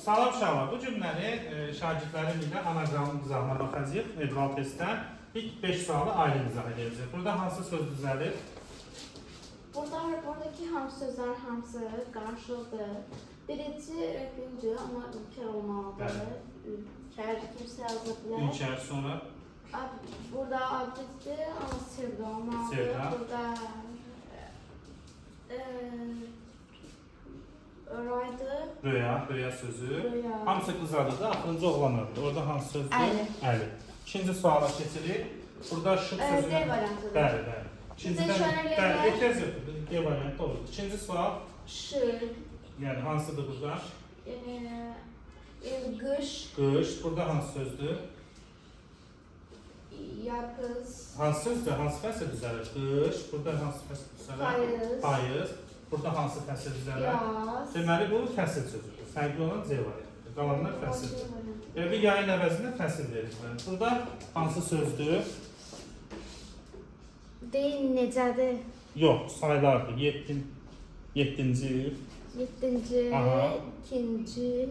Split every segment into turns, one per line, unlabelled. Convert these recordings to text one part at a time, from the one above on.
Salam uşaqlar, bu cümləni şagirdlərim ilə anaqramın izahına baxacağıq. Medval testdən ilk 5 sualı ayrı izah edəcəyik. Burada hansı söz düzəlir?
Buradaki hamsı sözler hamsı qarşılıqdır. Birinci rəqimdir, amma ülkər olmalıdır. Ülkər kimsə yazı bilər.
Ülkər, sonra
Burada abiddir, amma sirdə olmalıdır.
Sirdə.
Burada raydır.
röya sözü.
Röya.
Hamısı qız adıdır, axırıncı oğlan adıdır. Orada hansı sözdür? Əli. İkinci suala keçirik. Burada şık sözü.
D variantıdır.
Bəli. İkincidən,
şöyle
bəli, etiraz yoxdur. D variantı olur. İkinci sual,
Şır.
yəni hansıdır burada?
Qış.
Qış. Burada hansı sözdür?
Yapız.
Hansı sözdür? Hansı fəsil düzəlir? Qış. Burada hansı fəsil düzəlir?
Payız.
Payız. Burada hansı fəsil düzəlir?
Yaz.
Deməli, bu fəsil sözüdür. Fərqli olan C variantı. Qalanlar fəsildir. Bir yayın əvəzində fəsil verir. Burada hansı sözdür?
Deyin necədir?
Yox, saylardır. 7-ci.
7-ci,
Aha.
2-ci,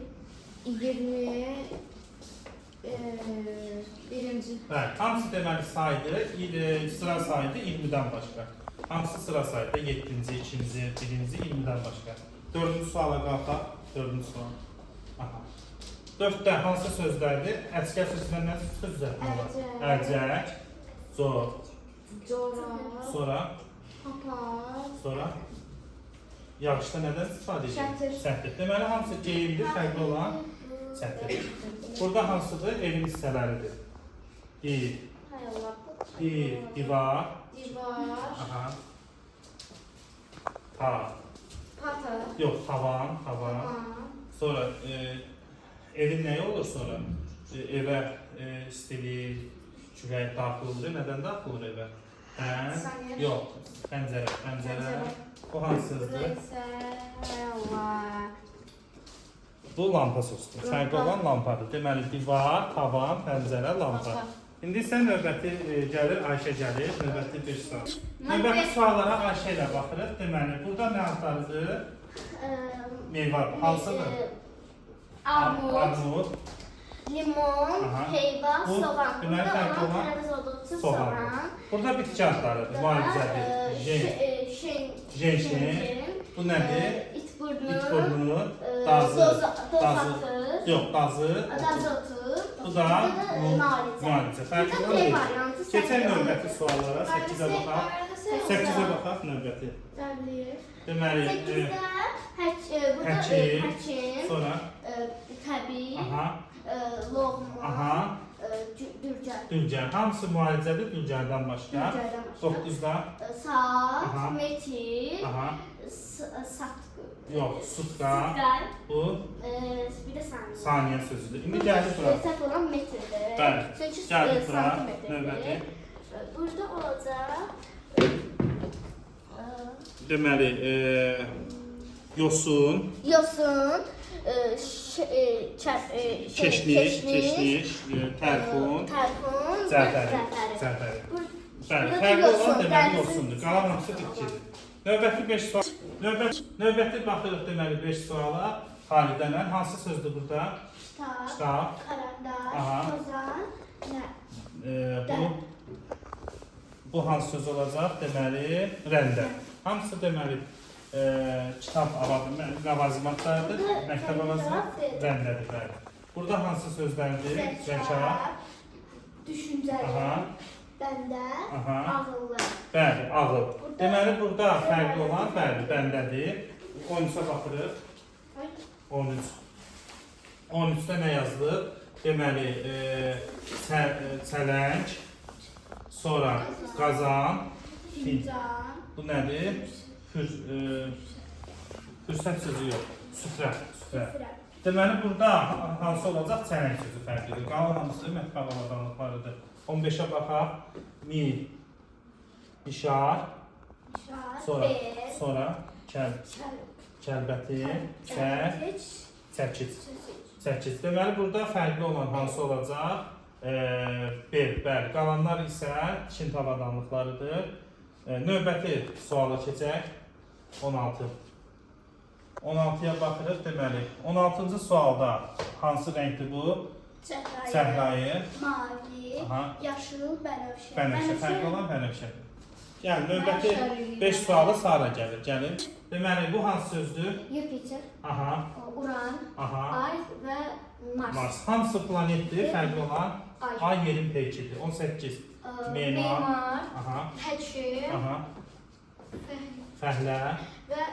20, 1-ci.
Bəli, hamısı deməli saydı, sıra saydı 20-dən başqa. Hamısı sıra saydı 7-ci, 2-ci, 1-ci, 20-dən başqa. 4-cü suala qalxaq. 4-cü sual. Aha. 4-də hansı sözlərdir? Əskər sözündən nə sözlər var? Əlcək, zor,
Cora,
sonra,
papaz,
sonra yağışda nədən istifadə edir?
Sətir.
Sətir. Deməli, hamısı geyimli, fərqli olan sətir. Burada hansıdır? Evin hissələridir. Divar,
divar,
aha,
pata,
yox, tavan. Sonra evin nəyi olur sonra? Evə istili, külək daxil olur. Nədən daxil olur evə?
Saniyyə.
Yox, pəncərə. Bu hansıdır?
burada isə
Bu lampa sözüdür. Fərqli olan lampadır. Deməli, divar, tavan, pəncərə, lampa. İndi isə növbəti gəlir, Ayşə gəlir. Növbəti bir sual. Növbəti suallara Ayşə ilə baxırıq. Deməli, burada nə adlardır? Meyvə, hansıdır? Armud,
limon,
Aha.
heyva,
Bu,
soğan.
deməli,
Burada
fərqli
ama
olan
kırmızı olduğu için
soğan.
soğan.
Burada bitki adlarıdır. Müalicədir. Jenşin. Bu nədir?
İt burnu.
İt burnu,
Dazı.
dazı.
Dazı.
Yox, dazı.
Dazotu.
Bu da müalicə. Fərqli olan deyil. Keçən növbəti suallara 8-ə baxaq. 8-ə baxaq növbəti. Deməli, həkim, sonra,
təbii,
aha,
loğma,
aha,
dürgər.
dülgər. Hamısı müalicədir dülgərdən başqa.
Dürgərdən başqa.
9-da,
Saat,
Aha.
metil,
aha,
satkı.
yox, sutka,
Sütqal,
bu
bir də saniyə.
saniyə sözüdür. İndi gəlir bura.
Səhv olan metrdir.
Bəli,
Çünki
gəlir bura,
santimetrdir.
növbəti.
Burada olacaq
Deməli, yosun,
yosun,
keşniş, tərfun, zəfəri. Bəli, fərqli olan deməli yosundur. Qalan hamısı bitkidir. Növbəti 5 sual. Növbəti baxırıq deməli 5 suala. Xalidəndən hansı sözdür burada? Kitab. Aha.
Karandaş, kozan,
Bu hansı söz olacaq? Deməli, rəndə. Hamısı deməli kitab ləvazimatlardır. Məktəb ləvazimat rəndədir. Bəli. Burada hansı sözlərdir? Zəka.
düşüncəli,
Aha.
bəndə,
Aha.
ağıllı.
Bəli, ağıl. Deməli, burada fərqli olan bəli, bəndədir. 13-ə baxırıq. 13. 13-də nə yazılır? Deməli, çələng, sonra qazan,
Fincan,
bu nədir? Fürsət sözü yox, süfrə.
süfrə.
Deməli, burada hansı olacaq? Çələng sözü fərqlidir. Qalan hamısı mətbəq avadanlıqlarıdır. 15-ə baxaq. Mil, mişar, sonra kəlbəti, çəkic. Deməli, burada fərqli olan hansı olacaq? Bəli, qalanlar isə Çin avadanlıqlarıdır. Növbəti suala keçək. 16. 16-ya baxırıq. Deməli, 16-cı sualda hansı rəngdir bu? Səhrayı.
Mavi,
Aha.
yaşıl, bənövşə.
Bənövşə, fərqli olan bənövşə. Yəni, növbəti 5 suala Sara gəlir. Gəlin. Deməli, bu hansı sözdür?
Yupiter,
Aha,
Uran,
aha.
Ay və Mars.
Mars. Hamısı planetdir, fərqli olan.
Ay.
Ay yerin peykidir. 18. Memar. Aha,
Həkim
aha. Fəhlə,
və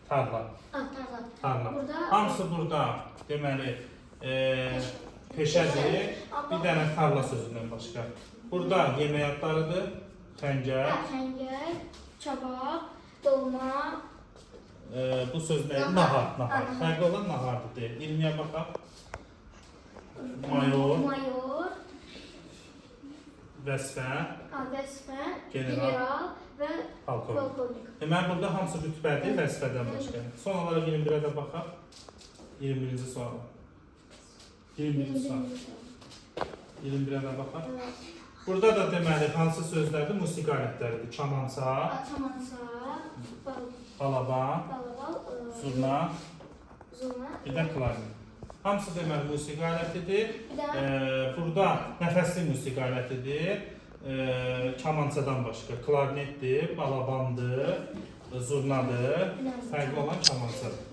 tarla.
Tarla.
Tarla.
Burada-
Hamısı burada. Deməli, peşədir. Bir dənə tarla sözündən başqa. Burada yemək adlarıdır. Xəncər.
Xəngəl, çabaq, dolma,
Bu söz nə? Nahar. Nahar. Fərqli olan nahardır deyil. 20-yə baxaq. Mayor.
mayor,
Vəzifə.
vəzifə,
General.
general və
Polkovnik.
polkovnik.
Deməli, burada hamısı rütbədir, vəzifədən başqa. Son olaraq 21-ə də baxaq. 21-ci sual. 21-ci sual. 21-ə də baxaq. Burada da deməli, hansı sözlərdir? Musiqi alətləridir. Kamança,
Atamansa,
balaban,
balabal,
zurna,
zurna.
bir də klarnet. Hamısı deməli musiqi alətidir.
Bir də
Burada nəfəsli musiqi alətidir. Kamançadan başqa klarnetdir, balabandır, zurnadır. Fərqli olan kamançadır.